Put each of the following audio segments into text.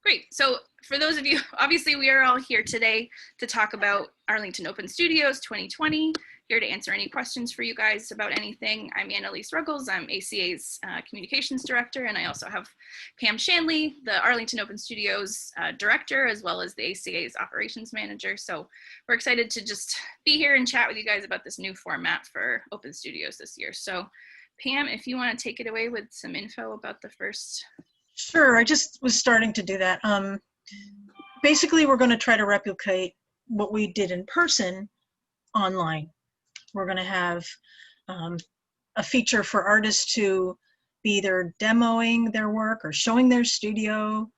Great. So for those of you, obviously we are all here today to talk about Arlington Open Studios 2020, here to answer any questions for you guys about anything. I'm Aneleise Ruggles, I'm ACA's Communications Director, and I also have Pam Shanley, the Arlington Open Studios Director, as well as the ACA's Operations Manager. So we're excited to just be here and chat with you guys about this new format for Open Studios this year. So Pam, if you want to take it away with some info about the first. Sure, I just was starting to do that. Basically, we're going to try to replicate what we did in person online. We're going to have a feature for artists to be either demoing their work or showing their studio,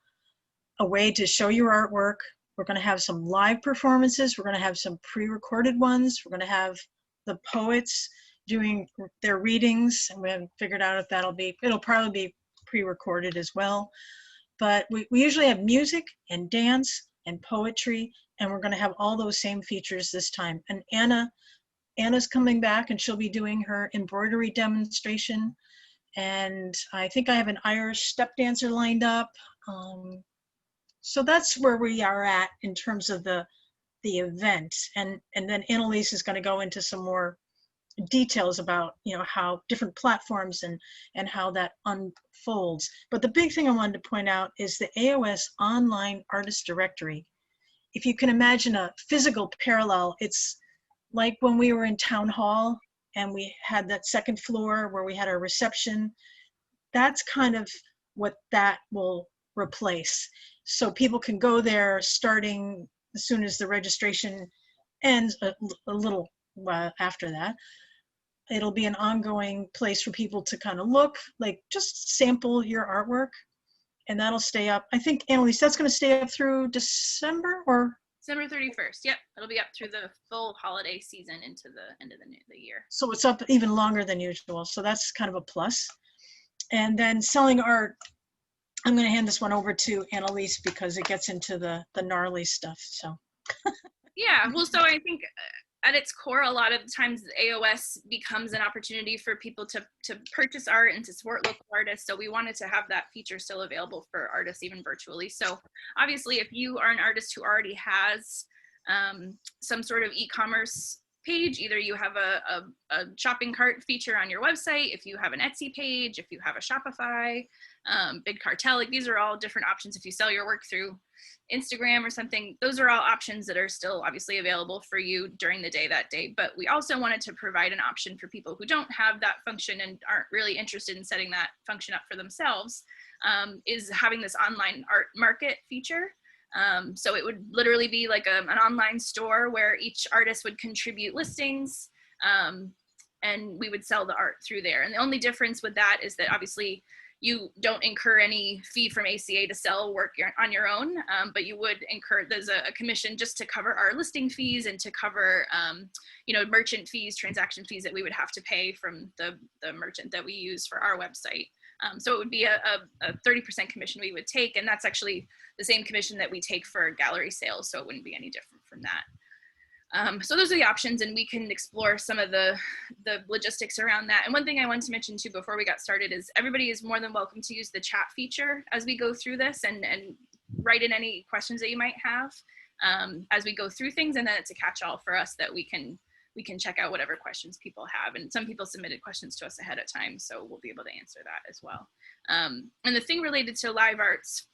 a way to show your artwork. We're going to have some live performances. We're going to have some pre-recorded ones. We're going to have the poets doing their readings, and we haven't figured out if it'll probably be pre-recorded as well. But we usually have music and dance and poetry, and we're going to have all those same features this time. And Anna's coming back, and she'll be doing her embroidery demonstration. And I think I have an Irish step dancer lined up. So that's where we are at in terms of the event. And then Aneleise is going to go into some more details about how different platforms and how that unfolds. But the big thing I wanted to point out is the AOS online artist directory. If you can imagine a physical parallel, it's like when we were in town hall and we had that second floor where we had our reception. That's kind of what that will replace. So people can go there starting as soon as the registration ends, a little after that. It'll be an ongoing place for people to kind of look, like just sample your artwork, and that'll stay up. I think, Aneleise, that's going to stay up through December or? December 31st. Yep, it'll be up through the full holiday season into the end of the year. So it's up even longer than usual. So that's kind of a plus. And then selling art, I'm going to hand this one over to Aneleise because it gets into the gnarly stuff. So. Yeah, well, so I think at its core, a lot of times AOS becomes an opportunity for people to purchase art and to support local artists. So we wanted to have that feature still available for artists, even virtually. So obviously, if you are an artist who already has some sort of e-commerce page, either you have a shopping cart feature on your website, if you have an Etsy page, if you have a Shopify, Big Cartel, like these are all different options. If you sell your work through Instagram or something, those are all options that are still obviously available for you during the day that day. But we also wanted to provide an option for people who don't have that function and aren't really interested in setting that function up for themselves, is having this online art market feature. So it would literally be like an online store where each artist would contribute listings, and we would sell the art through there. And the only difference with that is that obviously you don't incur any fee from ACA to sell work on your own, but you would incur, there's a commission just to cover our listing fees and to cover, merchant fees, transaction fees that we would have to pay from the merchant that we use for our website. So it would be a 30% commission we would take, and that's actually the same commission that we take for gallery sales, so it wouldn't be any different from that. So those are the options, and we can explore some of the logistics around that. And one thing I wanted to mention too before we got started is everybody is more than welcome to use the chat feature as we go through this and write in any questions that you might have as we go through things, and then it's a catch-all for us that we can check out whatever questions people have. And some people submitted questions to us ahead of time, so we'll be able to answer that as well. And the thing related to live arts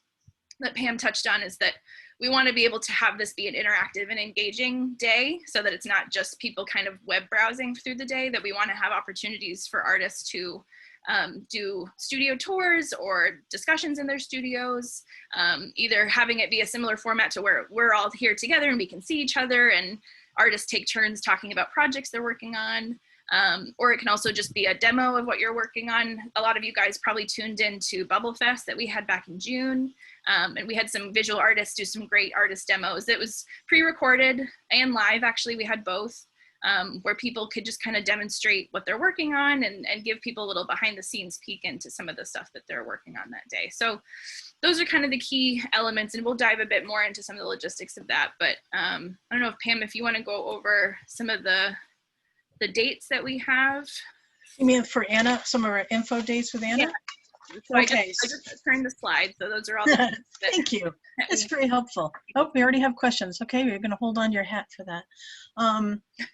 that Pam touched on is that we want to be able to have this be an interactive and engaging day, so that it's not just people kind of web browsing through the day, that we want to have opportunities for artists to do studio tours or discussions in their studios, either having it be a similar format to where we're all here together and we can see each other and artists take turns talking about projects they're working on. Or it can also just be a demo of what you're working on. A lot of you guys probably tuned into Bubble Fest that we had back in June. And we had some visual artists do some great artist demos. It was pre-recorded and live, actually, we had both, where people could just kind of demonstrate what they're working on and give people a little behind the scenes peek into some of the stuff that they're working on that day. So those are kind of the key elements, and we'll dive a bit more into some of the logistics of that. But I don't know if Pam, if you want to go over some of the dates that we have. You mean for Anna, some of our info dates with Anna? Yeah. So I Okay. just turned the slide. So those are all the things that, Thank you. that That's we, very helpful. Oh, we already have questions. Okay, we're going to hold on to your hat for that.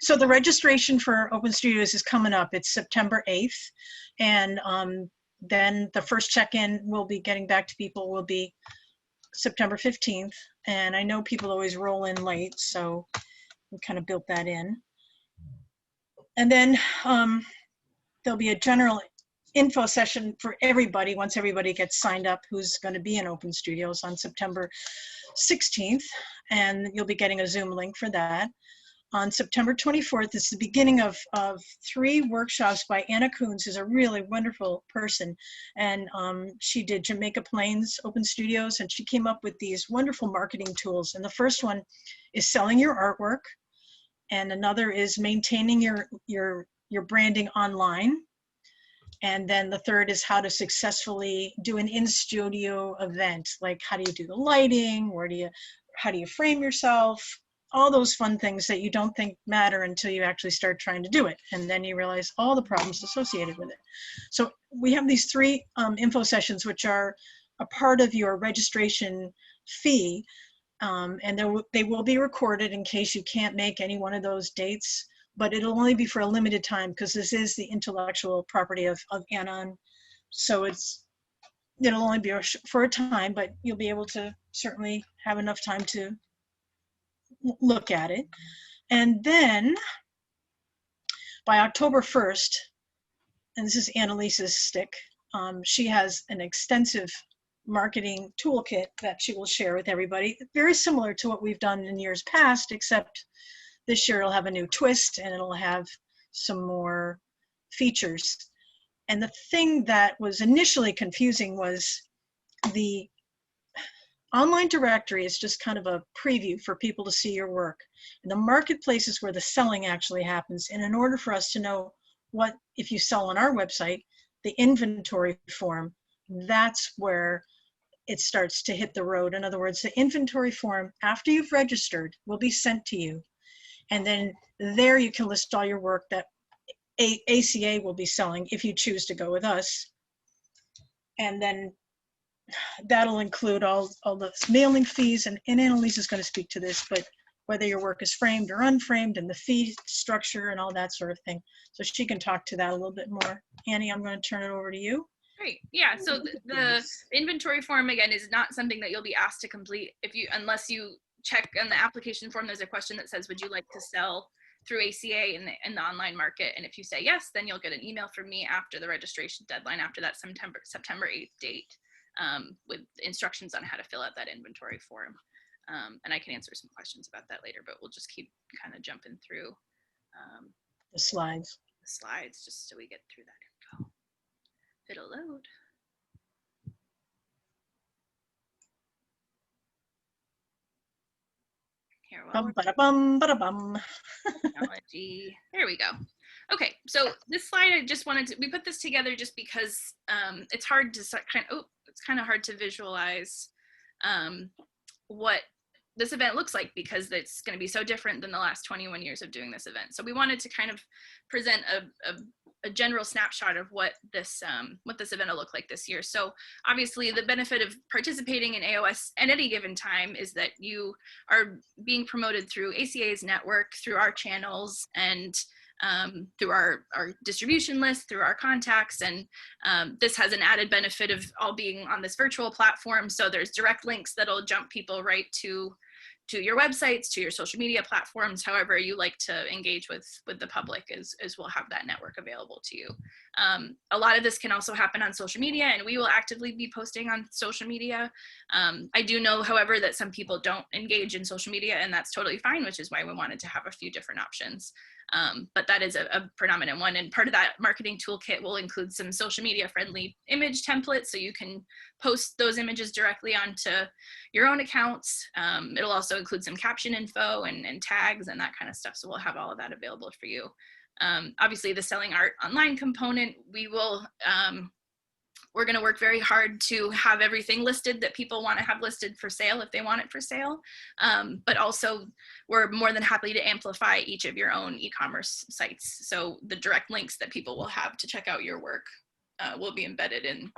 So the registration for Open Studios is coming up. It's September 8th. And then the first check-in we'll be getting back to people will be September 15th. And I know people always roll in late, so we kind of built that in. And then there'll be a general info session for everybody once everybody gets signed up who's going to be in Open Studios on September 16th, and you'll be getting a Zoom link for that. On September 24th is the beginning of 3 workshops by Anna Coons, who's a really wonderful person, and she did Jamaica Plains Open Studios, and she came up with these wonderful marketing tools. And the first one is selling your artwork, and another is maintaining your branding online. And then the third is how to successfully do an in-studio event, like how do you do the lighting, how do you frame yourself, all those fun things that you don't think matter until you actually start trying to do it. And then you realize all the problems associated with it. So we have these 3 info sessions, which are a part of your registration fee. And they will be recorded in case you can't make any one of those dates. But it'll only be for a limited time because this is the intellectual property of Anna. So it'll only be for a time, but you'll be able to certainly have enough time to look at it. And then by October 1st, and this is Anelise's stick, she has an extensive marketing toolkit that she will share with everybody, very similar to what we've done in years past, except this year it'll have a new twist and it'll have some more features. And the thing that was initially confusing was the online directory is just kind of a preview for people to see your work. And the marketplace is where the selling actually happens. And in order for us to know what, if you sell on our website, the inventory form, that's where it starts to hit the road. In other words, the inventory form after you've registered will be sent to you. And then there you can list all your work that ACA will be selling if you choose to go with us. And then that'll include all the mailing fees, and Aneleise is going to speak to this, but whether your work is framed or unframed and the fee structure and all that sort of thing. So she can talk to that a little bit more. Annie, I'm going to turn it over to you. Great. Yeah. So the inventory form, again, is not something that you'll be asked to complete unless you check on the application form. There's a question that says, would you like to sell through ACA in the online market? And if you say yes, then you'll get an email from me after the registration deadline, after that September 8th date, with instructions on how to fill out that inventory form. And I can answer some questions about that later, but we'll just keep kind of jumping through the slides just so we get through that info. If it'll load. Here, technology. There we go. Okay, so this slide, I just wanted to, we put this together just because it's hard to it's kind of hard to visualize what this event looks like, because it's going to be so different than the last 21 years of doing this event. So we wanted to kind of present a general snapshot of what this event will look like this year. So obviously the benefit of participating in AOS at any given time is that you are being promoted through ACA's network, through our channels, and through our distribution list, through our contacts. And this has an added benefit of all being on this virtual platform. So there's direct links that'll jump people right to your websites, to your social media platforms, however you like to engage with the public, as we'll have that network available to you. A lot of this can also happen on social media, and we will actively be posting on social media. I do know, however, that some people don't engage in social media, and that's totally fine, which is why we wanted to have a few different options. But that is a predominant one, and part of that marketing toolkit will include some social media friendly image templates, so you can post those images directly onto your own accounts. It'll also include some caption info and tags and that kind of stuff, so we'll have all of that available for you. Obviously the selling art online component, we're going to work very hard to have everything listed that people want to have listed for sale if they want it for sale. But also we're more than happy to amplify each of your own e-commerce sites. So the direct links that people will have to check out your work will be embedded in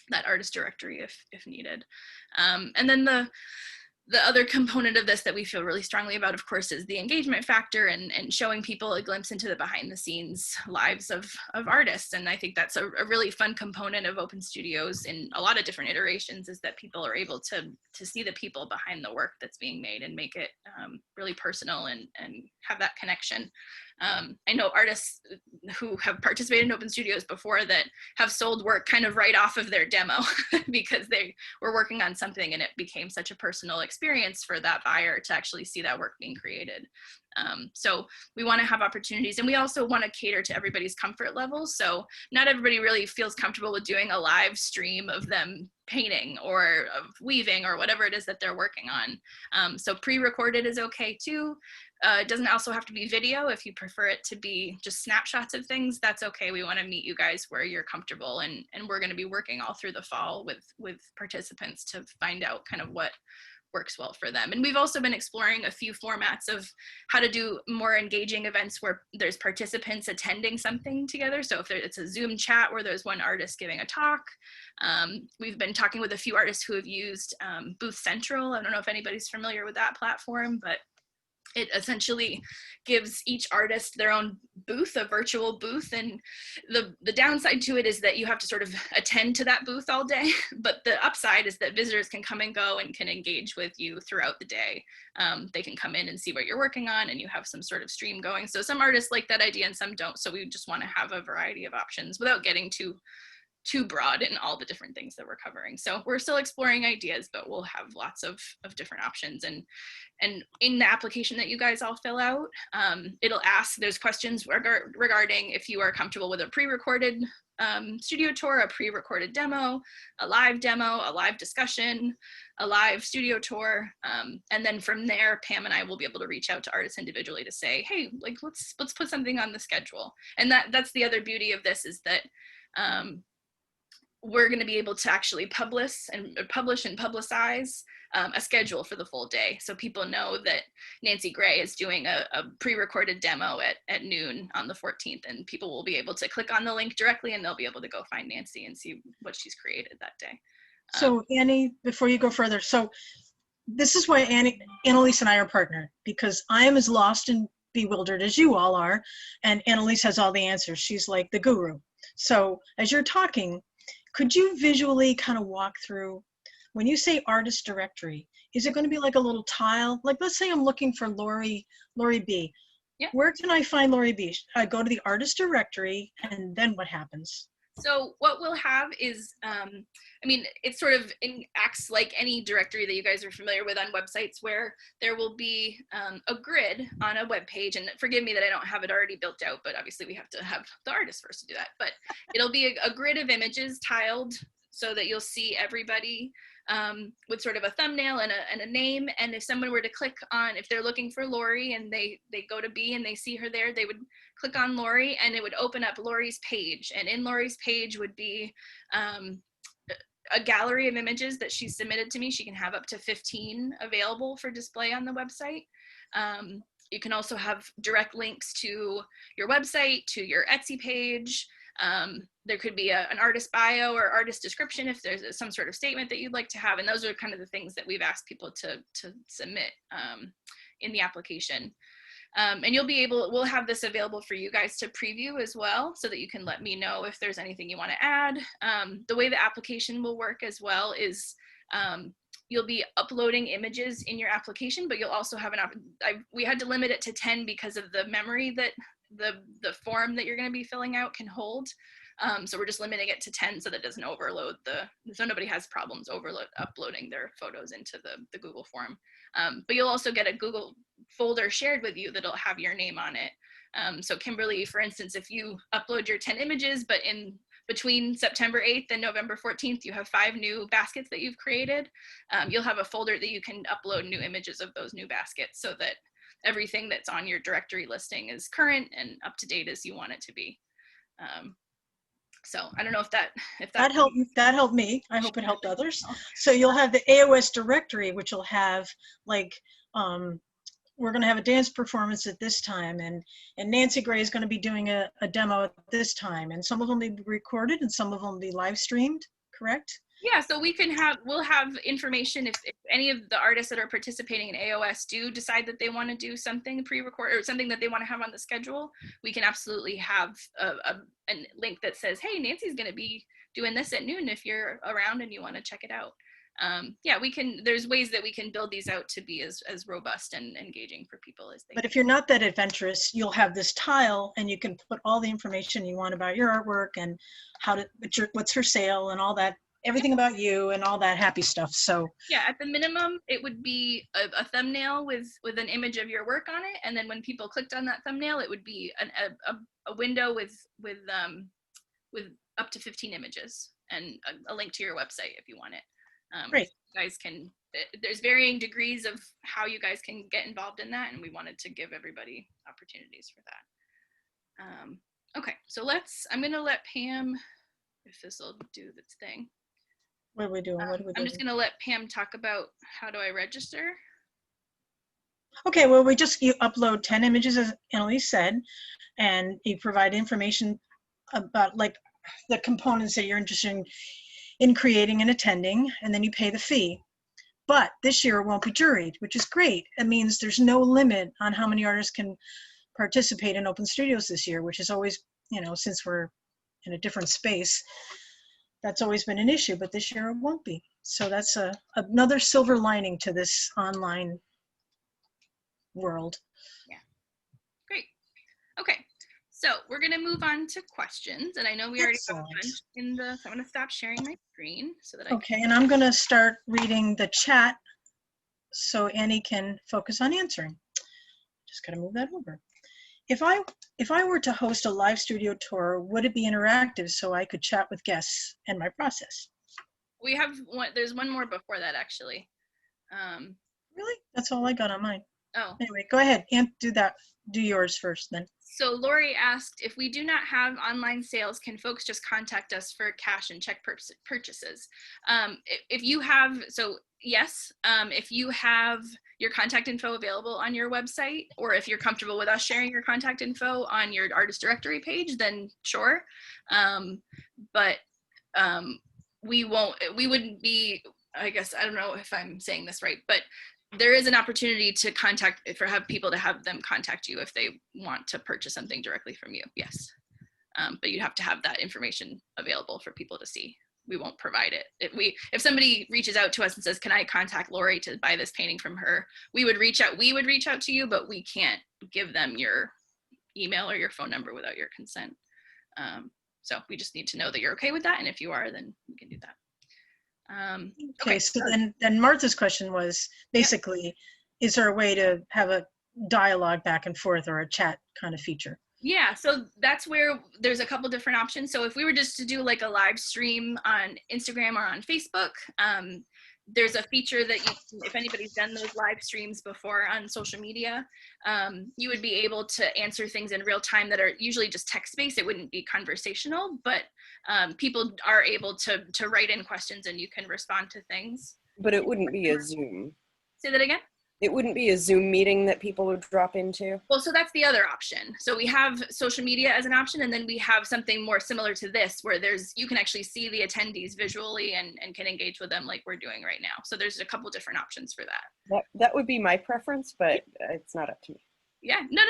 that artist directory if needed. And then the other component of this that we feel really strongly about, of course, is the engagement factor and showing people a glimpse into the behind the scenes lives of artists. And I think that's a really fun component of Open Studios in a lot of different iterations, is that people are able to see the people behind the work that's being made and make it really personal and have that connection. I know artists who have participated in Open Studios before that have sold work kind of right off of their demo because they were working on something and it became such a personal experience for that buyer to actually see that work being created. So we want to have opportunities, and we also want to cater to everybody's comfort level. So not everybody really feels comfortable with doing a live stream of them painting or of weaving or whatever it is that they're working on. So pre-recorded is okay too. It doesn't also have to be video. If you prefer it to be just snapshots of things, that's okay. We want to meet you guys where you're comfortable, and we're going to be working all through the fall with participants to find out kind of what works well for them. And we've also been exploring a few formats of how to do more engaging events where there's participants attending something together. So if it's a Zoom chat where there's one artist giving a talk. We've been talking with a few artists who have used Booth Central. I don't know if anybody's familiar with that platform, but it essentially gives each artist their own booth, a virtual booth. And the downside to it is that you have to sort of attend to that booth all day. But the upside is that visitors can come and go and can engage with you throughout the day. They can come in and see what you're working on, and you have some sort of stream going. So some artists like that idea and some don't. So we just want to have a variety of options without getting too broad in all the different things that we're covering. So we're still exploring ideas, but we'll have lots of different options. And in the application that you guys all fill out, it'll ask, there's questions regarding if you are comfortable with a pre-recorded studio tour, a pre-recorded demo, a live discussion, a live studio tour. And then from there, Pam and I will be able to reach out to artists individually to say, hey, like, let's put something on the schedule. And that's the other beauty of this, is that we're going to be able to actually publish and publicize a schedule for the full day. So people know that Nancy Gray is doing a pre-recorded demo at noon on the 14th, and people will be able to click on the link directly and they'll be able to go find Nancy and see what she's created that day. So Annie, before you go further, so this is why Aneleise and I are partnered, because I am as lost and bewildered as you all are, and Aneleise has all the answers. She's like the guru. So as you're talking, could you visually kind of walk through, when you say artist directory, is it going to be like a little tile? Like, let's say I'm looking for Lori B. Yeah. Where can I find Lori B? I go to the artist directory, and then what happens? So what we'll have is, I mean, it sort of acts like any directory that you guys are familiar with on websites, where there will be a grid on a web page. And forgive me that I don't have it already built out, but obviously we have to have the artist first to do that. But it'll be a grid of images tiled so that you'll see everybody with sort of a thumbnail and a name. And if someone were to click on, if they're looking for Lori and they go to B and they see her there, they would click on Lori and it would open up Lori's page. And in Lori's page would be a gallery of images that she's submitted to me. She can have up to 15 available for display on the website. You can also have direct links to your website, to your Etsy page. There could be an artist bio or artist description if there's some sort of statement that you'd like to have. And those are kind of the things that we've asked people to submit in the application. And we'll have this available for you guys to preview as well, so that you can let me know if there's anything you want to add. The way the application will work as well is you'll be uploading images in your application, but you'll also have we had to limit it to 10 because of the memory that the form that you're going to be filling out can hold. So we're just limiting it to 10 so that it doesn't overload so nobody has problems uploading their photos into the Google form. But you'll also get a Google folder shared with you that'll have your name on it. So Kimberly, for instance, if you upload your 10 images, but in between September 8th and November 14th, you have 5 new baskets that you've created, you'll have a folder that you can upload new images of those new baskets, so that everything that's on your directory listing is current and up to date as you want it to be. So I don't know if that helped me. I hope it helped others. So you'll have the AOS directory, which will have like, we're going to have a dance performance at this time, and Nancy Gray is going to be doing a demo at this time, and some of them will be recorded and some of them will be live streamed, correct? Yeah, so we'll have information if any of the artists that are participating in AOS do decide that they want to do something pre-record or something that they want to have on the schedule. We can absolutely have a link that says, hey, Nancy's going to be doing this at noon if you're around and you want to check it out. Yeah, there's ways that we can build these out to be as robust and engaging for people as they But if you're not that adventurous, you'll have this tile and you can put all the information you want about your artwork and what's her sale and all that, everything about you and all that happy stuff. So yeah, at the minimum, it would be a thumbnail with an image of your work on it, and then when people clicked on that thumbnail, it would be a window with up to 15 images and a link to your website if you want it. great. You guys can. There's varying degrees of how you guys can get involved in that, and we wanted to give everybody opportunities for that. Okay, so I'm gonna let Pam, if this will do this thing. What are we doing? What are we doing? I'm just gonna let Pam talk about how do I register. Okay, well, you upload 10 images, as Aneleise said, and you provide information about like the components that you're interested in creating and attending, and then you pay the fee. But this year it won't be juried, which is great. It means there's no limit on how many artists can participate in open studios this year, which is always, since we're in a different space, that's always been an issue, but this year it won't be. So that's another silver lining to this online world. Yeah, great. Okay, so we're gonna move on to questions, and I know we already have a bunch so I'm gonna stop sharing my screen so that Okay, and I'm gonna start reading the chat so Annie can focus on answering. Just gotta move that over. If I were to host a live studio tour, would it be interactive so I could chat with guests and my process? We have there's one more before that actually. Really? That's all I got on mine. Oh. Anyway, go ahead and do yours first then. So Lori asked, if we do not have online sales, can folks just contact us for cash and check purchases? If you have, yes, if you have your contact info available on your website, or if you're comfortable with us sharing your contact info on your artist directory page, then sure. But we wouldn't be, I guess, I don't know if I'm saying this right, but there is an opportunity to have people to have them contact you if they want to purchase something directly from you. Yes. But you'd have to have that information available for people to see. We won't provide it. If somebody reaches out to us and says, can I contact Lori to buy this painting from her? We would reach out to you, but we can't give them your email or your phone number without your consent. So we just need to know that you're okay with that. And if you are, then we can do that. Okay, so then Martha's question was basically, is there a way to have a dialogue back and forth or a chat kind of feature? Yeah, so that's where there's a couple different options. So if we were just to do like a live stream on Instagram or on Facebook, there's a feature that if anybody's done those live streams before on social media, you would be able to answer things in real time that are usually just text-based. It wouldn't be conversational, but people are able to write in questions and you can respond to things. But it wouldn't be a Zoom. Say that again? It wouldn't be a Zoom meeting that people would drop into? Well, so that's the other option. So we have social media as an option, and then we have something more similar to this where you can actually see the attendees visually and can engage with them like we're doing right now. So there's a couple different options for that. That would be my preference, but it's not up to me. Yeah, no,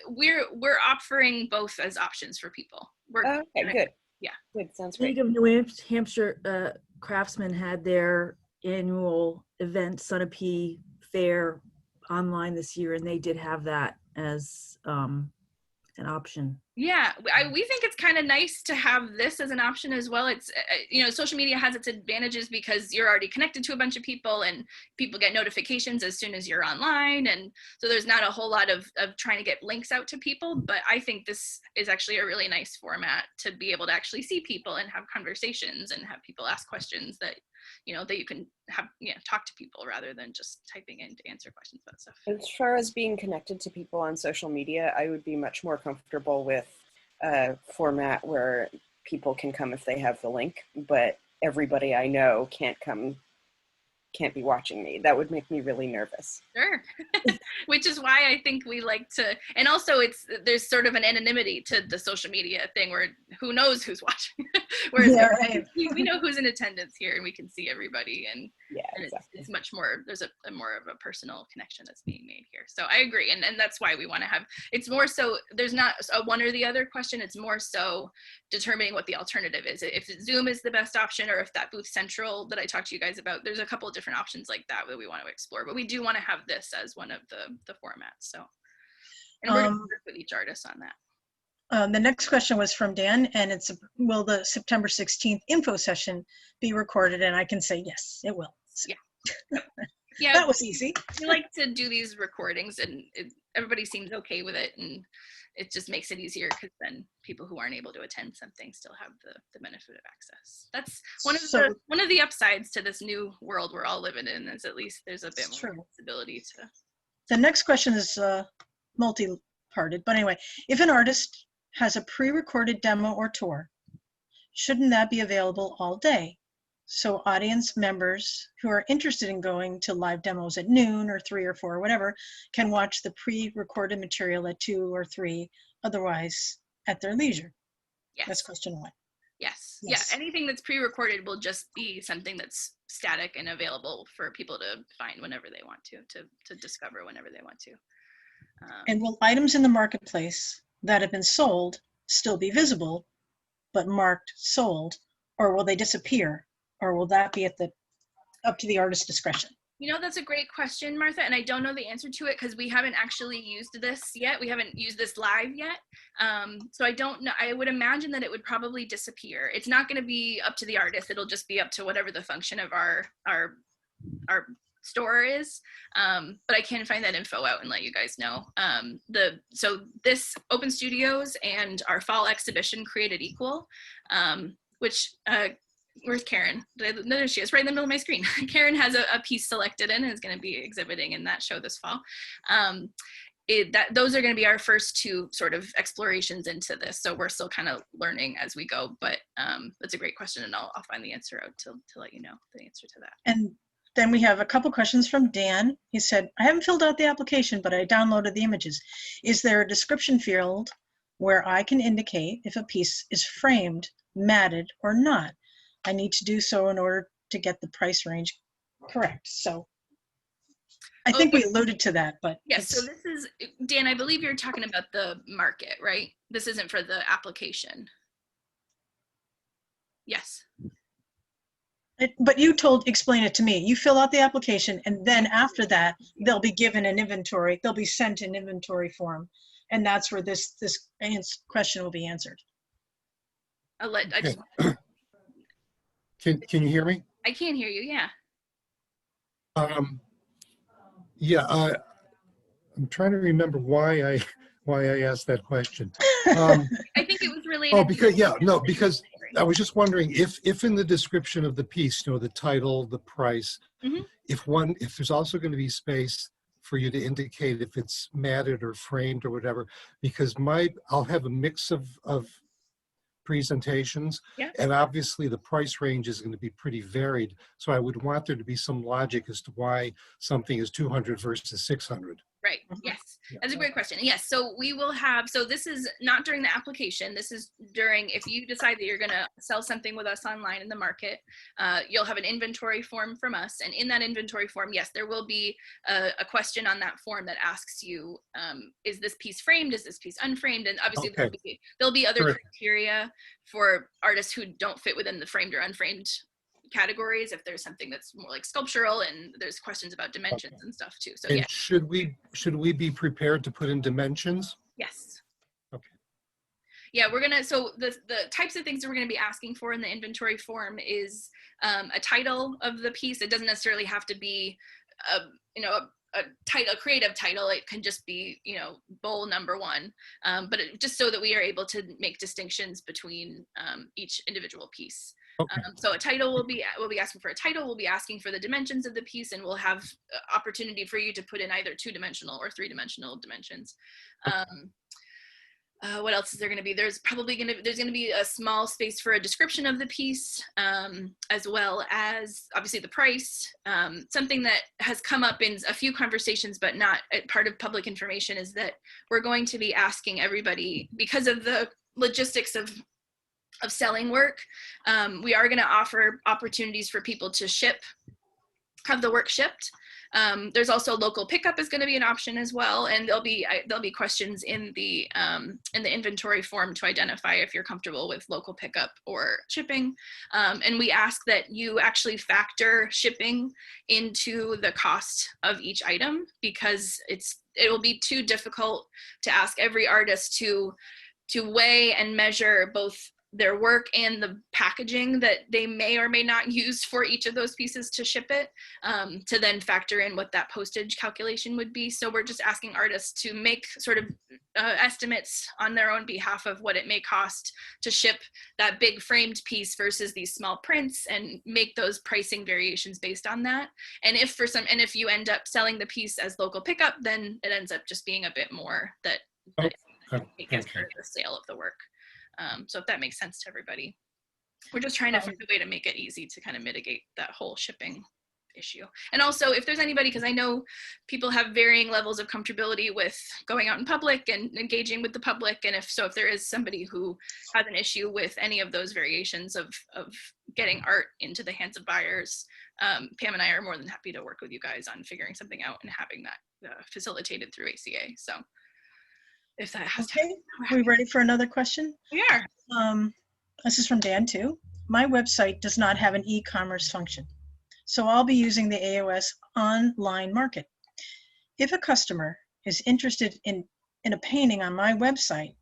we're offering both as options for people. Okay, good. Yeah. Good, sounds great. League of New Hampshire Craftsmen had their annual event, Sunapee Fair, online this year, and they did have that as an option. Yeah, we think it's kind of nice to have this as an option as well. It's, social media has its advantages because you're already connected to a bunch of people and people get notifications as soon as you're online. And so there's not a whole lot of trying to get links out to people, but I think this is actually a really nice format to be able to actually see people and have conversations and have people ask questions that you can have, talk to people rather than just typing in to answer questions about stuff. As far as being connected to people on social media, I would be much more comfortable with a format where people can come if they have the link, but everybody I know can't come can't be watching me. That would make me really nervous. Sure. Which is why I think we like to, and also there's sort of an anonymity to the social media thing where who knows who's watching. Whereas Yeah, right. we know who's in attendance here and we can see everybody, and Yeah, and exactly. it's much more, there's a more of a personal connection that's being made here. So I agree. And that's why we want to have, it's more so, there's not a one or the other question. It's more so determining what the alternative is. If Zoom is the best option, or if that Booth Central that I talked to you guys about, there's a couple of different options like that we want to explore, but we do want to have this as one of the formats. So, and we're going to work with each artist on that. The next question was from Dan, and it's, will the September 16th info session be recorded? And I can say, yes, it will. So. Yeah. Yeah. That was easy. We like to do these recordings, and everybody seems okay with it, and it just makes it easier because then people who aren't able to attend something still have the benefit of access. That's one of the upsides to this new world we're all living in, is at least there's a bit more flexibility to. The next question is multi-parted, but anyway, if an artist has a pre-recorded demo or tour, shouldn't that be available all day? So audience members who are interested in going to live demos at noon or 3 or 4 or whatever can watch the pre-recorded material at 2 or 3, otherwise at their leisure. Yes. That's question 1. Yes. Yes. Yeah. Anything that's pre-recorded will just be something that's static and available for people to find whenever they want to discover whenever they want to. And will items in the marketplace that have been sold still be visible, but marked sold, or will they disappear? Or will that be up to the artist's discretion? You know, that's a great question, Martha, and I don't know the answer to it because we haven't actually used this yet. We haven't used this live yet. So I don't know. I would imagine that it would probably disappear. It's not going to be up to the artist. It'll just be up to whatever the function of our store is. But I can find that info out and let you guys know. So this Open Studios and our fall exhibition Created Equal, which where's Karen? There she is, right in the middle of my screen. Karen has a piece selected in and is going to be exhibiting in that show this fall. Those are going to be our first 2 sort of explorations into this. So we're still kind of learning as we go, but that's a great question, and I'll find the answer out to let you know the answer to that. And then we have a couple questions from Dan. He said, I haven't filled out the application, but I downloaded the images. Is there a description field where I can indicate if a piece is framed, matted, or not? I need to do so in order to get the price range correct. So I think we alluded to that, but yes. So this is, Dan, I believe you're talking about the market, right? This isn't for the application. Yes. But you explain it to me. You fill out the application, and then after that, they'll be given an inventory. They'll be sent an inventory form, and that's where this question will be answered. Can you hear me? I can hear you. Yeah. Yeah. I'm trying to remember why I asked that question. I think it was related. Because I was just wondering if in the description of the piece, the title, the price, mm-hmm. if there's also going to be space for you to indicate if it's matted or framed or whatever, because I'll have a mix of presentations, and obviously the price range is going to be pretty varied. So I would want there to be some logic as to why something is 200 versus 600. Right. Yes. That's a great question. Yes. So we will have, so this is not during the application. This is during, if you decide that you're going to sell something with us online in the market, you'll have an inventory form from us. And in that inventory form, yes, there will be a question on that form that asks you, is this piece framed? Is this piece unframed? And obviously there'll be other criteria for artists who don't fit within the framed or unframed categories, if there's something that's more like sculptural, and there's questions about dimensions and stuff too. So and should we be prepared to put in dimensions? Yes. Okay. Yeah, we're gonna, so the types of things that we're gonna be asking for in the inventory form is a title of the piece. It doesn't necessarily have to be a creative title. It can just be, bowl number 1, but just so that we are able to make distinctions between each individual piece. Okay. So a title we'll be asking for a title, we'll be asking for the dimensions of the piece, and we'll have opportunity for you to put in either 2-dimensional or 3-dimensional dimensions. What else is there going to be? There's going to be a small space for a description of the piece, as well as obviously the price. Something that has come up in a few conversations, but not part of public information, is that we're going to be asking everybody, because of the logistics of selling work, we are going to offer opportunities for people to have the work shipped. There's also local pickup is going to be an option as well, and there'll be questions in the inventory form to identify if you're comfortable with local pickup or shipping. And we ask that you actually factor shipping into the cost of each item, because it will be too difficult to ask every artist to weigh and measure both their work and the packaging that they may or may not use for each of those pieces to ship it, to then factor in what that postage calculation would be. So we're just asking artists to make sort of estimates on their own behalf of what it may cost to ship that big framed piece versus these small prints, and make those pricing variations based on that. And if you end up selling the piece as local pickup, then it ends up just being a bit more that it gets part of the sale of the work. So if that makes sense to everybody, we're just trying to find a way to make it easy to kind of mitigate that whole shipping issue. And also, if there's anybody, because I know people have varying levels of comfortability with going out in public and engaging with the public, and if there is somebody who has an issue with any of those variations of getting art into the hands of buyers, Pam and I are more than happy to work with you guys on figuring something out and having that facilitated through ACA. So if that has Okay, we ready for another question? We are. This is from Dan too. My website does not have an e-commerce function, so I'll be using the AOS online market. If a customer is interested in a painting on my website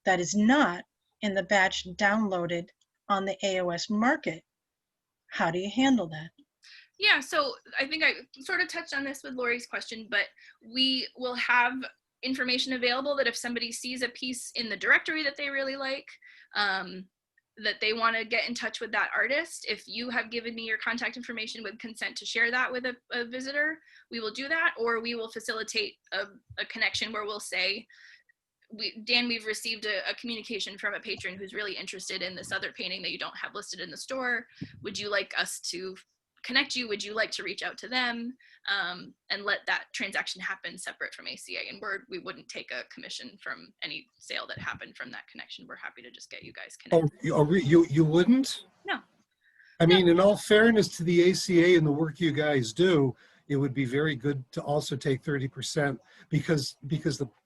that is not in the batch downloaded on the AOS market, how do you handle that? Yeah, so I think I sort of touched on this with Lori's question, but we will have information available that if somebody sees a piece in the directory that they really like, that they want to get in touch with that artist, if you have given me your contact information with consent to share that with a visitor, we will do that, or we will facilitate a connection where we'll say, Dan, we've received a communication from a patron who's really interested in this other painting that you don't have listed in the store. Would you like us to connect you? Would you like to reach out to them, and let that transaction happen separate from ACA? And we wouldn't take a commission from any sale that happened from that connection. We're happy to just get you guys connected. You wouldn't? No. I mean, in all fairness to the ACA and the work you guys do, it would be very good to also take 30%, because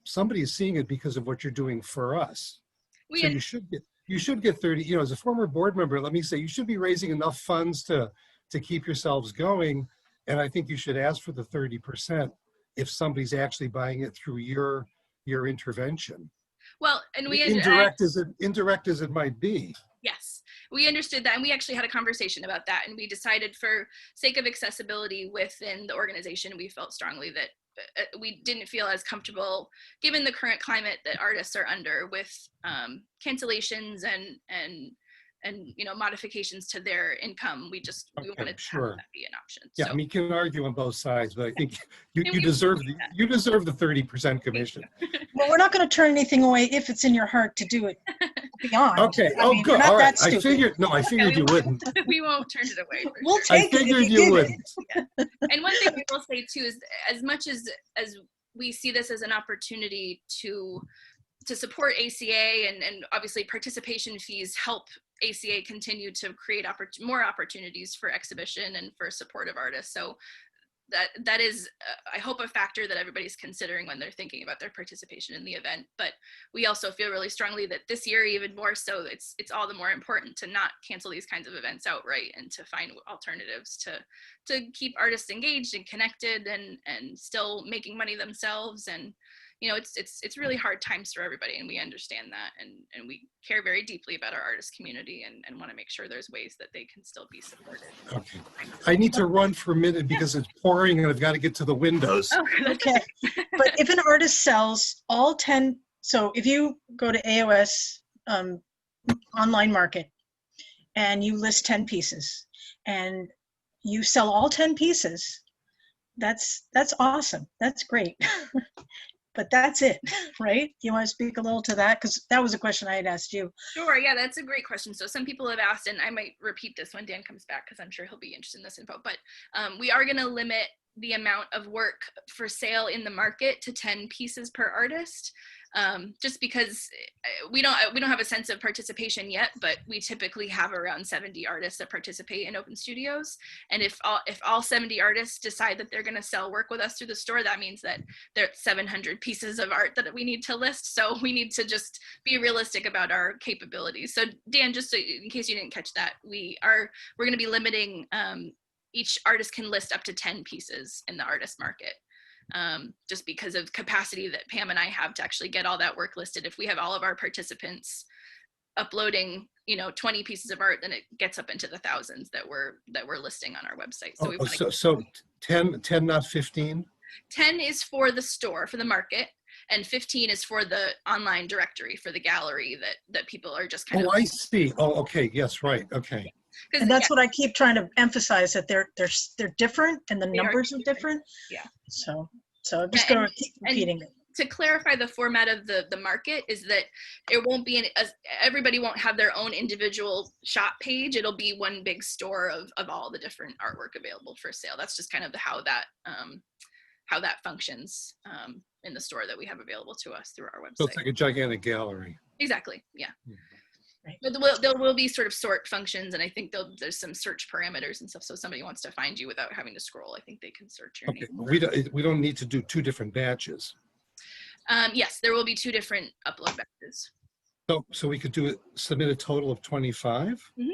somebody is seeing it because of what you're doing for us. So you should get 30. You know, as a former board member, let me say, you should be raising enough funds to keep yourselves going. And I think you should ask for the 30% if somebody's actually buying it through your intervention. Well, and we indirect as it might be. Yes, we understood that, and we actually had a conversation about that, and we decided, for sake of accessibility within the organization, we felt strongly that we didn't feel as comfortable, given the current climate that artists are under, with cancellations and modifications to their income. We wanted to have that be an option. Yeah, so, I mean, you can argue on both sides, but I think you deserve the 30% commission. Well, we're not going to turn anything away if it's in your heart to do it beyond. Okay. Good. All right. I figured you wouldn't. We won't turn it away. We'll take it. I figured you wouldn't. Yeah. And one thing I will say too is, as much as we see this as an opportunity to support ACA, and obviously participation fees help ACA continue to create more opportunities for exhibition and for support of artists. So that is, I hope, a factor that everybody's considering when they're thinking about their participation in the event. But we also feel really strongly that this year, even more so, it's all the more important to not cancel these kinds of events outright, and to find alternatives to keep artists engaged and connected and still making money themselves. And it's really hard times for everybody, and we understand that, and we care very deeply about our artist community, and want to make sure there's ways that they can still be supported. Okay, I need to run for a minute because it's pouring and I've got to get to the windows. Oh, okay, but if an artist sells all 10, so if you go to AOS online market and you list 10 pieces and you sell all 10 pieces, that's awesome. That's great. but that's it, right? You want to speak a little to that? Because that was a question I had asked you. Sure, yeah, that's a great question. So some people have asked, and I might repeat this when Dan comes back because I'm sure he'll be interested in this info, but we are going to limit the amount of work for sale in the market to 10 pieces per artist, just because we don't have a sense of participation yet, but we typically have around 70 artists that participate in open studios. And if all 70 artists decide that they're going to sell work with us through the store, that means that there's 700 pieces of art that we need to list. So we need to just be realistic about our capabilities. So Dan, just so, in case you didn't catch that, we're going to be limiting, each artist can list up to 10 pieces in the artist market, just because of capacity that Pam and I have to actually get all that work listed. If we have all of our participants uploading, 20 pieces of art, then it gets up into the thousands that we're listing on our website. So so 10, not 15? 10 is for the store, for the market, and 15 is for the online directory, for the gallery that people are just kind of. Oh, I see. Oh, okay. Yes, right. Okay. And that's what I keep trying to emphasize, that they're different and the numbers are different. Yeah. So I'm just going to keep repeating it. To clarify, the format of the market is that it won't be everybody won't have their own individual shop page. It'll be one big store of all the different artwork available for sale. That's just kind of how that functions in the store that we have available to us through our website. So it's like a gigantic gallery. Exactly. Yeah. Right. But there will be sort of sort functions, and I think there's some search parameters and stuff. So if somebody wants to find you without having to scroll, I think they can search your name. We don't need to do 2 different batches. Yes, there will be 2 different upload batches. So we could submit a total of 25? Mm-hmm.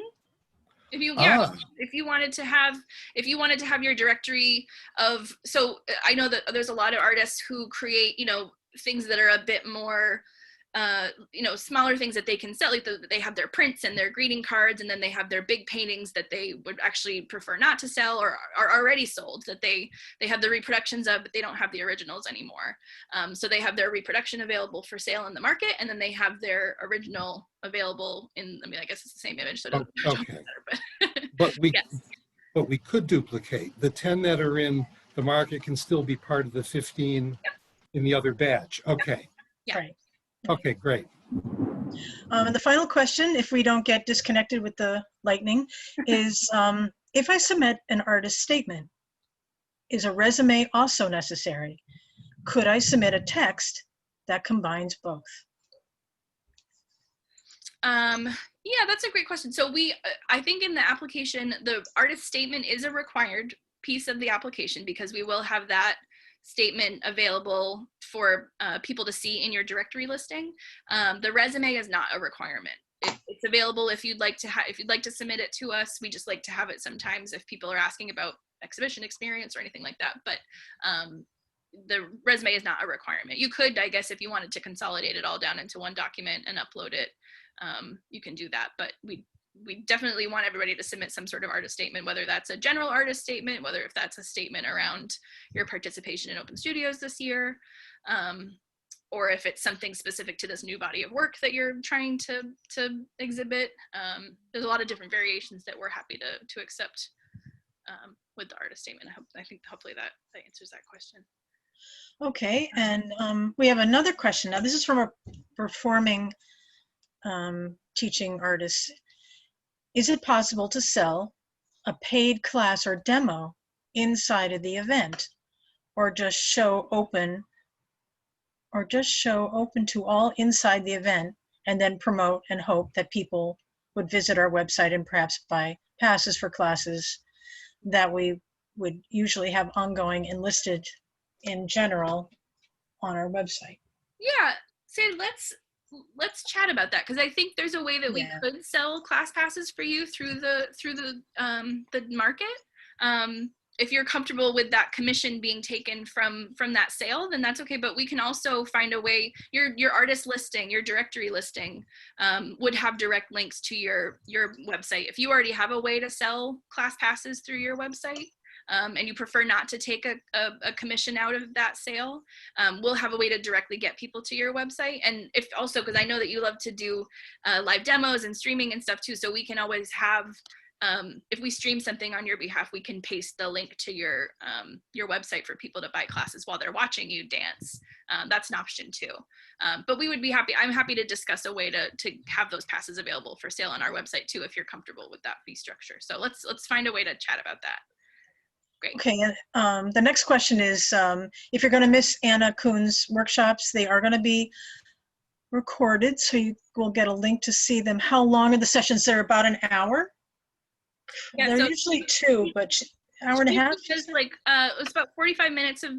If you wanted to have your directory of, so I know that there's a lot of artists who create, things that are a bit more, smaller things that they can sell. Like they have their prints and their greeting cards, and then they have their big paintings that they would actually prefer not to sell or are already sold, that they have the reproductions of, but they don't have the originals anymore. So they have their reproduction available for sale in the market, and then they have their original available I guess it's the same image, so it doesn't matter, but yes. But we could duplicate. The 10 that are in the market can still be part of the 15 in the other batch. Okay. Yeah. Right. Okay, great. And the final question, if we don't get disconnected with the lightning, is if I submit an artist statement, is a resume also necessary? Could I submit a text that combines both? Yeah, that's a great question. So I think in the application, the artist statement is a required piece of the application, because we will have that statement available for people to see in your directory listing. The resume is not a requirement. It's available if you'd like to submit it to us. We just like to have it sometimes if people are asking about exhibition experience or anything like that. But the resume is not a requirement. You could, I guess, if you wanted to consolidate it all down into one document and upload it, you can do that. But we definitely want everybody to submit some sort of artist statement, whether that's a general artist statement, whether if that's a statement around your participation in open studios this year, or if it's something specific to this new body of work that you're trying to exhibit. There's a lot of different variations that we're happy to accept with the artist statement. I think hopefully that answers that question. Okay, and we have another question. Now this is from a performing teaching artist. Is it possible to sell a paid class or demo inside of the event, or just show open to all inside the event, and then promote and hope that people would visit our website and perhaps buy passes for classes that we would usually have ongoing and listed in general on our website? Yeah, so let's chat about that, because I think there's a way that we could sell class passes for you through the market. If you're comfortable with that commission being taken from that sale, then that's okay. But we can also find a way. Your artist listing, your directory listing, would have direct links to your website. If you already have a way to sell class passes through your website, and you prefer not to take a commission out of that sale, we'll have a way to directly get people to your website. And if also, because I know that you love to do live demos and streaming and stuff too, so we can always have if we stream something on your behalf, we can paste the link to your website for people to buy classes while they're watching you dance. That's an option too. But we would be happy. I'm happy to discuss a way to have those passes available for sale on our website too, if you're comfortable with that fee structure. So let's find a way to chat about that. Great. Okay, the next question is, if you're going to miss Anna Kuhn's workshops, they are going to be recorded, so you will get a link to see them. How long are the sessions? They're about an hour. Yeah, they're so usually 2, but hour and a half. Just like it's about 45 minutes of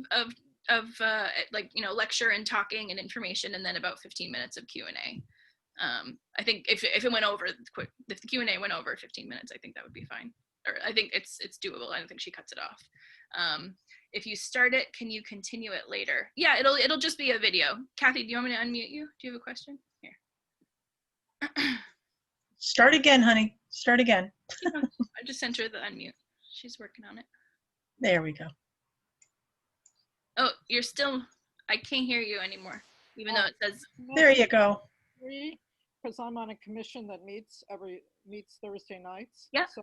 like, you know, lecture and talking and information, and then about 15 minutes of Q&A. I think if it went over quick, if the Q&A went over 15 minutes, I think that would be fine. Or I think it's doable. I don't think she cuts it off. If you start it, can you continue it later? Yeah, it'll just be a video. Kathy, do you want me to unmute you? Do you have a question? Here. Start again, honey. Start again. I just sent her the unmute. She's working on it. There we go. Oh, you're still, I can't hear you anymore, even though it says. There you go. Because I'm on a commission that meets Thursday nights. Yeah. So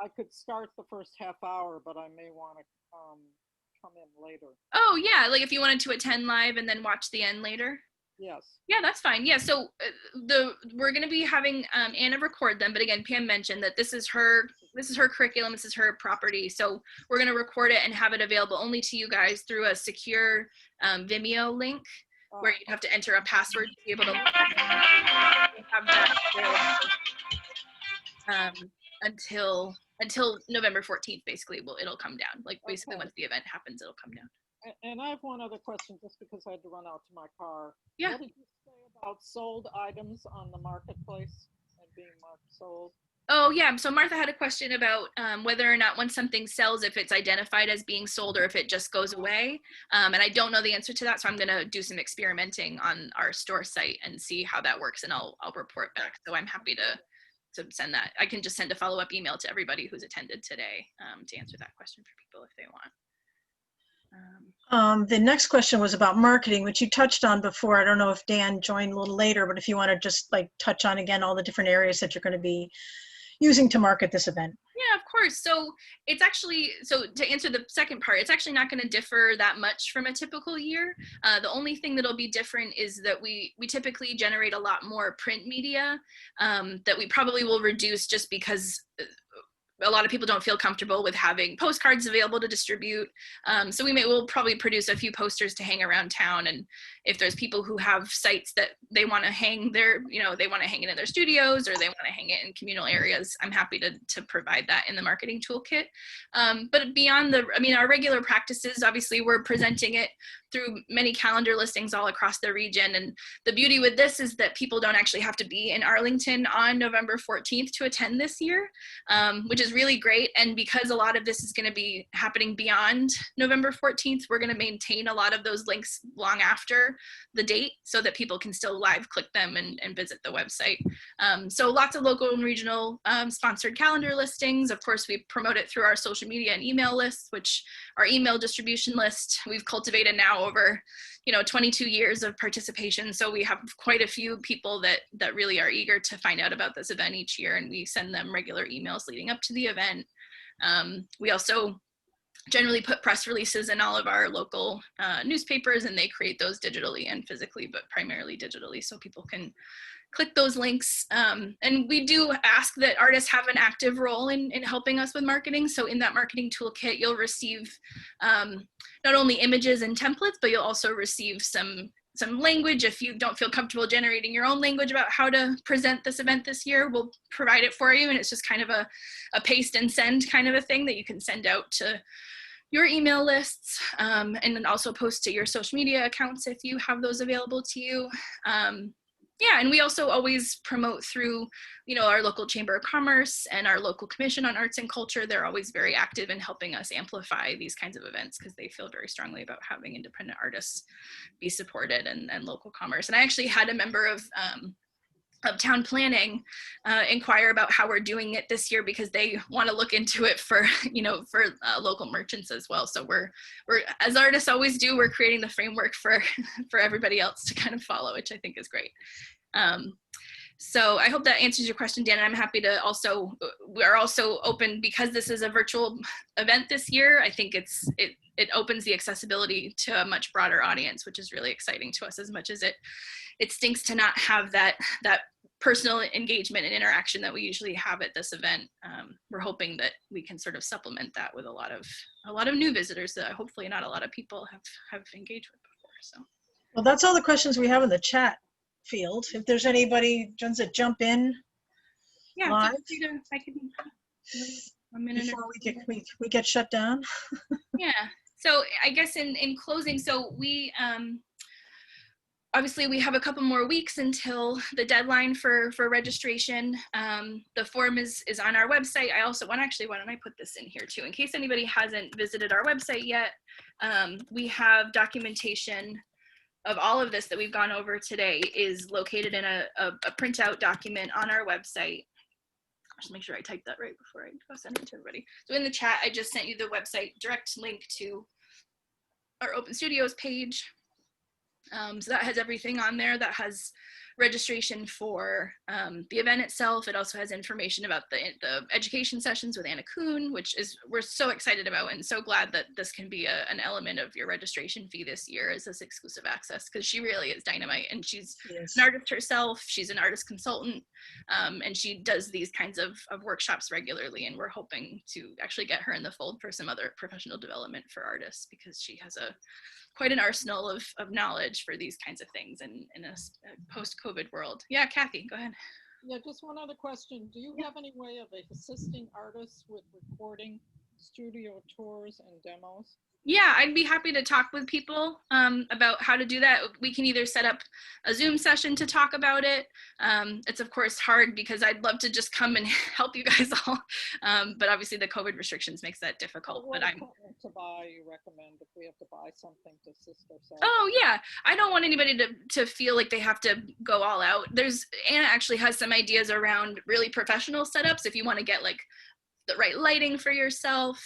I could start the first half hour, but I may want to come in later. Oh yeah, like if you wanted to attend live and then watch the end later. Yes. Yeah, that's fine. Yeah, so we're going to be having Anna record them, but again, Pam mentioned that this is her curriculum, this is her property, so we're going to record it and have it available only to you guys through a secure Vimeo link where you'd have to enter a password to be able to have that until November 14th. Basically, it'll come down. Like basically, Okay. Once the event happens, it'll come down. And I have one other question, just because I had to run out to my car. Yeah. What did you say about sold items on the marketplace and being marked sold? Oh yeah, so Martha had a question about whether or not once something sells, if it's identified as being sold or if it just goes away. And I don't know the answer to that, so I'm gonna do some experimenting on our store site and see how that works, and I'll report back. So I'm happy to send that. I can just send a follow-up email to everybody who's attended today to answer that question for people if they want. The next question was about marketing, which you touched on before. I don't know if Dan joined a little later, but if you want to just like touch on again all the different areas that you're going to be using to market this event. Yeah, of course. So it's actually, so to answer the second part, it's actually not going to differ that much from a typical year. The only thing that'll be different is that we typically generate a lot more print media that we probably will reduce just because a lot of people don't feel comfortable with having postcards available to distribute. So we'll probably produce a few posters to hang around town. And if there's people who have sites that they want to hang their, they want to hang it in their studios or they want to hang it in communal areas, I'm happy to provide that in the marketing toolkit. But beyond our regular practices, obviously we're presenting it through many calendar listings all across the region. And the beauty with this is that people don't actually have to be in Arlington on November 14th to attend this year, which is really great. And because a lot of this is going to be happening beyond November 14th, we're going to maintain a lot of those links long after the date so that people can still live click them and visit the website. So lots of local and regional sponsored calendar listings. Of course, we promote it through our social media and email lists, which our email distribution list we've cultivated now over 22 years of participation. So we have quite a few people that really are eager to find out about this event each year, and we send them regular emails leading up to the event. We also generally put press releases in all of our local newspapers, and they create those digitally and physically, but primarily digitally, so people can click those links. And we do ask that artists have an active role in helping us with marketing. So in that marketing toolkit, you'll receive not only images and templates, but you'll also receive some language. If you don't feel comfortable generating your own language about how to present this event this year, we'll provide it for you. And it's just kind of a paste and send kind of a thing that you can send out to your email lists, and then also post to your social media accounts if you have those available to you. Yeah, and we also always promote through, our local Chamber of Commerce and our local Commission on Arts and Culture. They're always very active in helping us amplify these kinds of events because they feel very strongly about having independent artists be supported and local commerce. And I actually had a member of town planning inquire about how we're doing it this year because they want to look into it for local merchants as well. So we're as artists always do, we're creating the framework for everybody else to kind of follow, which I think is great. So I hope that answers your question, Dan. And I'm happy to also, we're also open because this is a virtual event this year. I think it opens the accessibility to a much broader audience, which is really exciting to us, as much as it stinks to not have that personal engagement and interaction that we usually have at this event. We're hoping that we can sort of supplement that with a lot of new visitors that hopefully not a lot of people have engaged with before. So, Well, that's all the questions we have in the chat field. If there's anybody wants to jump in yeah, live I can a minute before we get shut down. Yeah. So I guess in closing, so we obviously we have a couple more weeks until the deadline for registration. The form is on our website. I also why don't I put this in here too, in case anybody hasn't visited our website yet. We have documentation of all of this that we've gone over today is located in a printout document on our website. Just make sure I type that right before I go send it to everybody. So in the chat, I just sent you the website direct link to our Open Studios page. So that has everything on there. That has registration for the event itself. It also has information about the education sessions with Anna Kuhn, which we're so excited about and so glad that this can be an element of your registration fee this year, is this exclusive access, because she really is dynamite, and she's an artist herself. She's an artist consultant, and she does these kinds of workshops regularly, and we're hoping to actually get her in the fold for some other professional development for artists, because she has quite an arsenal of knowledge for these kinds of things in a post-COVID world. Yeah, Kathy, go ahead. Yeah, just one other question. Do you have any way of assisting artists with recording studio tours and demos? Yeah, I'd be happy to talk with people about how to do that. We can either set up a Zoom session to talk about it. It's of course hard because I'd love to just come and help you guys all, but obviously the COVID restrictions makes that difficult. What but I'm to buy you recommend if we have to buy something to assist ourselves? Oh yeah, I don't want anybody to feel like they have to go all out. Anna actually has some ideas around really professional setups if you want to get like the right lighting for yourself.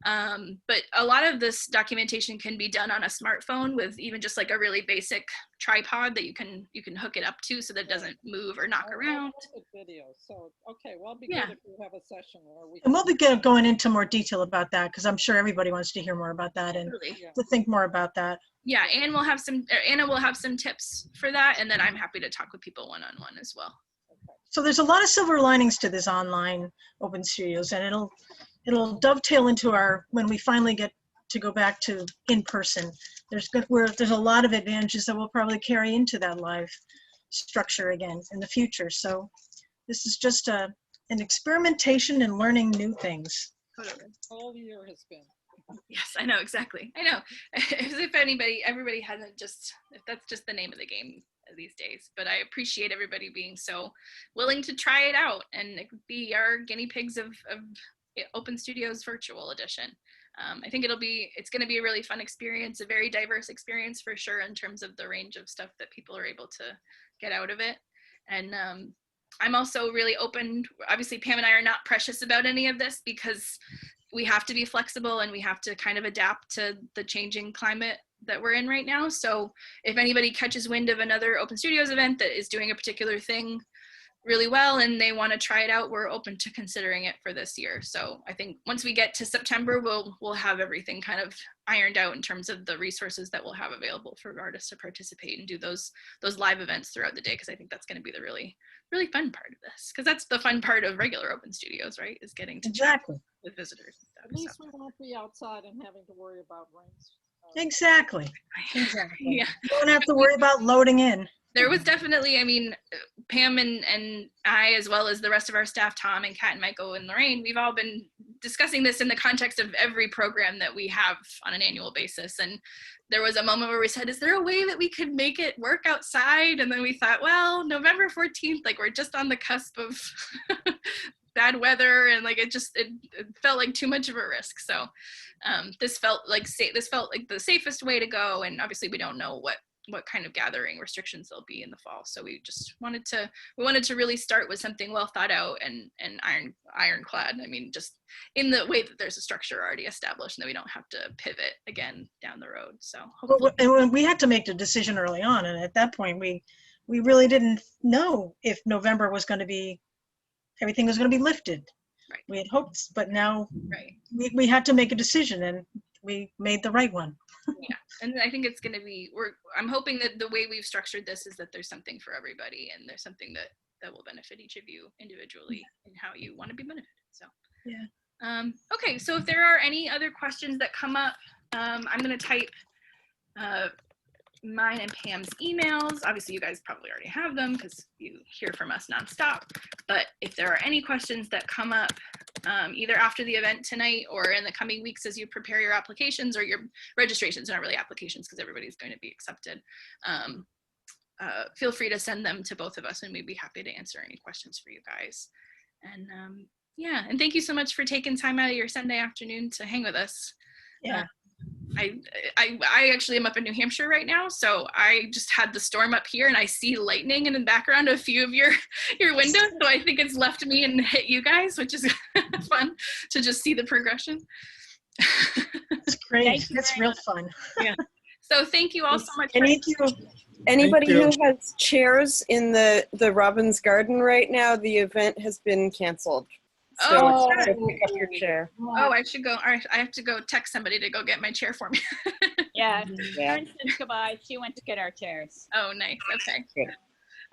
But a lot of this documentation can be done on a smartphone with even just like a really basic tripod that you can hook it up to so that it doesn't move or knock around. Videos. So okay, well, it'd be Yeah. good if we have a session where we. And we'll be going into more detail about that, because I'm sure everybody wants to hear more about that and to think more about that. Yeah, Anna will have some tips for that, and then I'm happy to talk with people one-on-one as well. So there's a lot of silver linings to this online Open Studios, and it'll dovetail into when we finally get to go back to in person. There's a lot of advantages that we'll probably carry into that live structure again in the future. So this is just an experimentation and learning new things. All year has been. Yes, I know, exactly. I know. As if everybody hasn't if that's just the name of the game these days. But I appreciate everybody being so willing to try it out and be our guinea pigs of Open Studios virtual edition. I think it's going to be a really fun experience, a very diverse experience for sure in terms of the range of stuff that people are able to get out of it. And I'm also really open. Obviously, Pam and I are not precious about any of this because we have to be flexible and we have to kind of adapt to the changing climate that we're in right now. So if anybody catches wind of another Open Studios event that is doing a particular thing really well and they want to try it out, we're open to considering it for this year. So I think once we get to September, we'll have everything kind of ironed out in terms of the resources that we'll have available for artists to participate and do those live events throughout the day, because I think that's going to be the really, really fun part of this, because that's the fun part of regular Open Studios, right, is getting to chat with visitors. At least we won't be outside and having to worry about rains. Exactly. Yeah. You don't have to worry about loading in. There was definitely, I mean, Pam and I, as well as the rest of our staff, Tom and Kat and Michael and Lorraine, we've all been discussing this in the context of every program that we have on an annual basis. And there was a moment where we said, is there a way that we could make it work outside? And then we thought, well, November 14th, like we're just on the cusp of bad weather, and like it felt like too much of a risk. So this felt like the safest way to go. And obviously we don't know what kind of gathering restrictions there'll be in the fall. So we just wanted to really start with something well thought out and ironclad. I mean, just in the way that there's a structure already established and that we don't have to pivot again down the road. So hopefully. And we had to make the decision early on, and at that point we we really didn't know if November was going to be, everything was going to be lifted. Right. We had hoped, but now Right. we had to make a decision, and we made the right one. Yeah, and I think it's going to be, I'm hoping that the way we've structured this is that there's something for everybody, and there's something that will benefit each of you individually and how you want to be benefited. So Yeah. Okay, so if there are any other questions that come up, I'm going to type mine and Pam's emails. Obviously you guys probably already have them because you hear from us nonstop, but if there are any questions that come up either after the event tonight or in the coming weeks as you prepare your applications or your registrations, not really applications because everybody's going to be accepted, feel free to send them to both of us and we'd be happy to answer any questions for you guys. And yeah, and thank you so much for taking time out of your Sunday afternoon to hang with us. Yeah. I actually am up in New Hampshire right now, so I just had the storm up here and I see lightning in the background of a few of your windows, so I think it's left me and hit you guys, which is fun to just see the progression. It's great. It's real fun. Yeah. So thank you all so much. Anybody who has chairs in the Robbins Garden right now, the event has been canceled. So pick up your chair. Oh, I should go. I have to go text somebody to go get my chair for me. Yeah. Karen said goodbye. She went to get our chairs. Oh, nice. Okay. Good.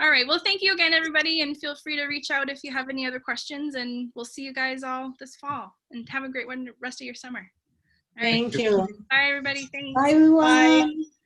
All right. Well, thank you again, everybody. And feel free to reach out if you have any other questions. And we'll see you guys all this fall. And have a great rest of your summer. All right. Thank you. Bye, everybody. Thanks. Bye, everyone. Bye.